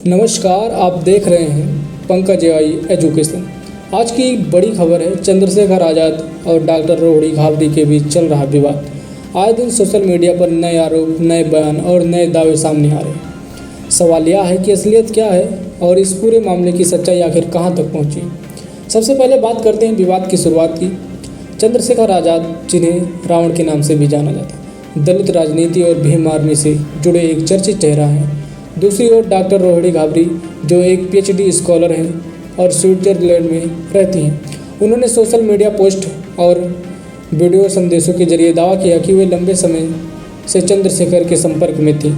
नमस्कार, आप देख रहे हैं पंकज आई एजुकेशन। आज की बड़ी खबर है, चंद्रशेखर आज़ाद और डॉक्टर रोहिणी घावरी के बीच चल रहा विवाद। आए दिन सोशल मीडिया पर नए आरोप, नए बयान और नए दावे सामने आ रहे हैं। सवाल यह है कि असलियत क्या है और इस पूरे मामले की सच्चाई आखिर कहां तक पहुंची। सबसे पहले बात करते हैं विवाद की शुरुआत की। चंद्रशेखर आज़ाद, जिन्हें रावण के नाम से भी जाना जाता, दलित राजनीति और भीम आर्मी से जुड़े एक चर्चित चेहरा हैं। दूसरी ओर डॉक्टर रोहिणी घावरी, जो एक PhD स्कॉलर हैं और स्विट्जरलैंड में रहती हैं। उन्होंने सोशल मीडिया पोस्ट और वीडियो संदेशों के जरिए दावा किया कि वे लंबे समय से चंद्रशेखर के संपर्क में थी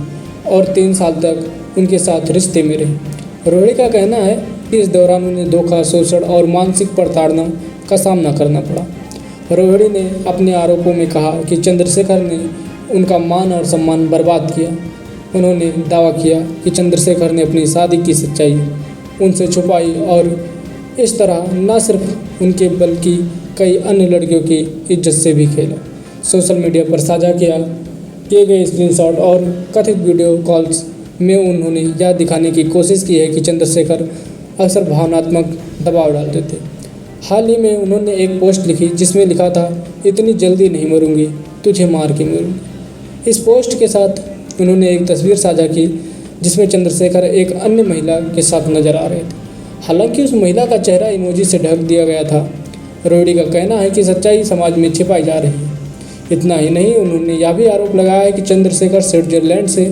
और 3 साल तक उनके साथ रिश्ते में रही। रोहिणी का कहना है कि इस दौरान उन्हें धोखा, शोषण और मानसिक प्रताड़ना का सामना करना पड़ा। रोहिणी ने अपने आरोपों में कहा कि चंद्रशेखर ने उनका मान और सम्मान बर्बाद किया। उन्होंने दावा किया कि चंद्रशेखर ने अपनी शादी की सच्चाई उनसे छुपाई और इस तरह न सिर्फ उनके बल्कि कई अन्य लड़कियों की इज्जत से भी खेला। सोशल मीडिया पर साझा किए गए स्क्रीनशॉट और कथित वीडियो कॉल्स में उन्होंने यह दिखाने की कोशिश की है कि चंद्रशेखर अक्सर भावनात्मक दबाव डालते थे। हाल ही में उन्होंने एक पोस्ट लिखी जिसमें लिखा था, इतनी जल्दी नहीं मरूंगी, तुझे मार के मरूंगी। इस पोस्ट के साथ उन्होंने एक तस्वीर साझा की जिसमें चंद्रशेखर एक अन्य महिला के साथ नजर आ रहे थे। हालांकि उस महिला का चेहरा इमोजी से ढक दिया गया था। रोहिणी का कहना है कि सच्चाई समाज में छिपाई जा रही है। इतना ही नहीं, उन्होंने यह भी आरोप लगाया है कि चंद्रशेखर स्विट्जरलैंड से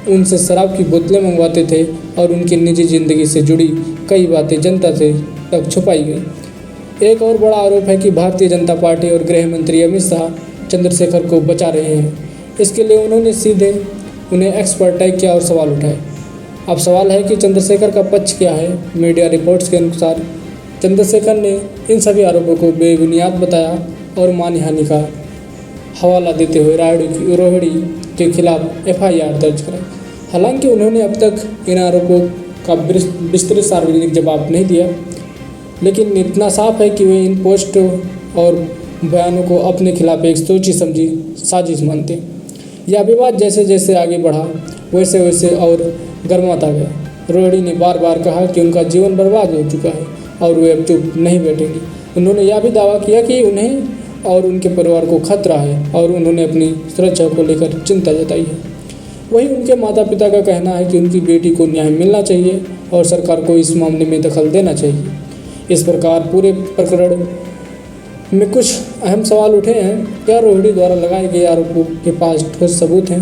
उनसे शराब की बोतलें मंगवाते थे और उनकी निजी जिंदगी से जुड़ी कई बातें जनता से तक छुपाई गई। एक और बड़ा आरोप है कि भारतीय जनता पार्टी और गृह मंत्री अमित शाह चंद्रशेखर को बचा रहे हैं। इसके लिए उन्होंने सीधे उन्हें एक्स पर टैग किया और सवाल उठाए। अब सवाल है कि चंद्रशेखर का पक्ष क्या है। मीडिया रिपोर्ट्स के अनुसार चंद्रशेखर ने इन सभी आरोपों को बेबुनियाद बताया और मानहानि का हवाला देते हुए रोहिणी के खिलाफ FIR दर्ज कराई। हालांकि उन्होंने अब तक इन आरोपों का विस्तृत सार्वजनिक जवाब नहीं दिया, लेकिन इतना साफ है कि वे इन पोस्ट और बयानों को अपने खिलाफ एक सोची समझी साजिश मानते। यह विवाद जैसे जैसे आगे बढ़ा वैसे वैसे और गर्माता गया। रोहिणी ने बार बार कहा कि उनका जीवन बर्बाद हो चुका है और वे अब चुप नहीं बैठेंगी। उन्होंने यह भी दावा किया कि उन्हें और उनके परिवार को खतरा है और उन्होंने अपनी सुरक्षा को लेकर चिंता जताई है। वहीं उनके माता पिता का कहना है कि उनकी बेटी को न्याय मिलना चाहिए और सरकार को इस मामले में दखल देना चाहिए। इस प्रकार पूरे प्रकरण में कुछ अहम सवाल उठे हैं। क्या रोहिणी द्वारा लगाए गए आरोपों के पास ठोस सबूत हैं?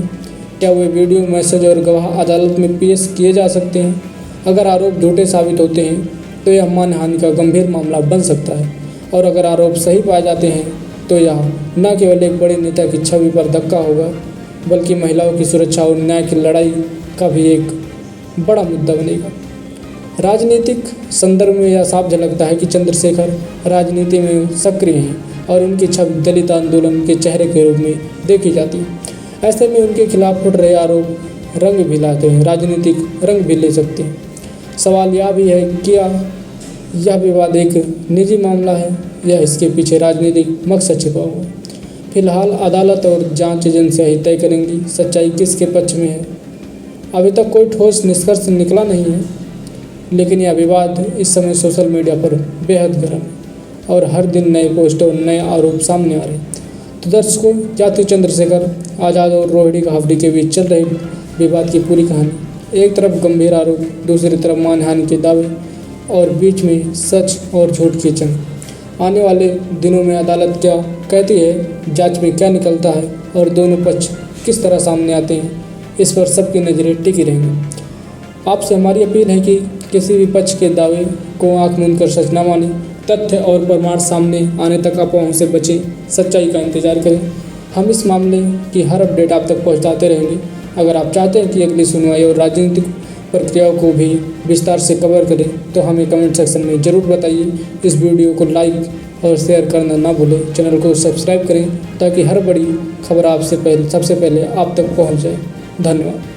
क्या वे वीडियो, मैसेज और गवाह अदालत में पेश किए जा सकते हैं? अगर आरोप झूठे साबित होते हैं तो यह मानहानि का गंभीर मामला बन सकता है, और अगर आरोप सही पाए जाते हैं तो यह न केवल एक बड़े नेता की छवि पर धक्का होगा, बल्कि महिलाओं की सुरक्षा और न्याय की लड़ाई का भी एक बड़ा मुद्दा बनेगा। राजनीतिक संदर्भ में यह साफ झलकता है कि चंद्रशेखर राजनीति में सक्रिय हैं और उनकी छवि दलित आंदोलन के चेहरे के रूप में देखी जाती है। ऐसे में उनके खिलाफ उठ रहे आरोप रंग भी लाते हैं, राजनीतिक रंग भी ले सकते हैं। सवाल यह भी है कि क्या यह विवाद एक निजी मामला है या इसके पीछे राजनीतिक मकसद छिपा हुआ है। फिलहाल अदालत और जांच एजेंसियां ही तय करेंगी सच्चाई किसके पक्ष में है। अभी तक कोई ठोस निष्कर्ष निकला नहीं है, लेकिन यह विवाद इस समय सोशल मीडिया पर बेहद गर्म है और हर दिन नए पोस्ट और नए आरोप सामने आ रहे हैं। तो दर्शकों, क्या थी चंद्रशेखर आज़ाद और रोहिणी घावरी के बीच चल रहे विवाद की पूरी कहानी। एक तरफ गंभीर आरोप, दूसरी तरफ मानहानि के दावे और बीच में सच और झूठ की जंग। आने वाले दिनों में अदालत क्या कहती है, जांच में क्या निकलता है और दोनों पक्ष किस तरह सामने आते हैं, इस पर सबकी नज़रें टिकी रहेंगी। आपसे हमारी अपील है कि किसी भी पक्ष के दावे को आंख मूंद कर सच न मानें। तथ्य और प्रमाण सामने आने तक अफवाहों से बचें, सच्चाई का इंतजार करें। हम इस मामले की हर अपडेट आप तक पहुंचाते रहेंगे। अगर आप चाहते हैं कि अगली सुनवाई और राजनीतिक प्रक्रियाओं को भी विस्तार से कवर करें तो हमें कमेंट सेक्शन में ज़रूर बताइए। इस वीडियो को लाइक और शेयर करना ना भूलें। चैनल को सब्सक्राइब करें ताकि हर बड़ी खबर सबसे पहले आप तक पहुँच जाए। धन्यवाद।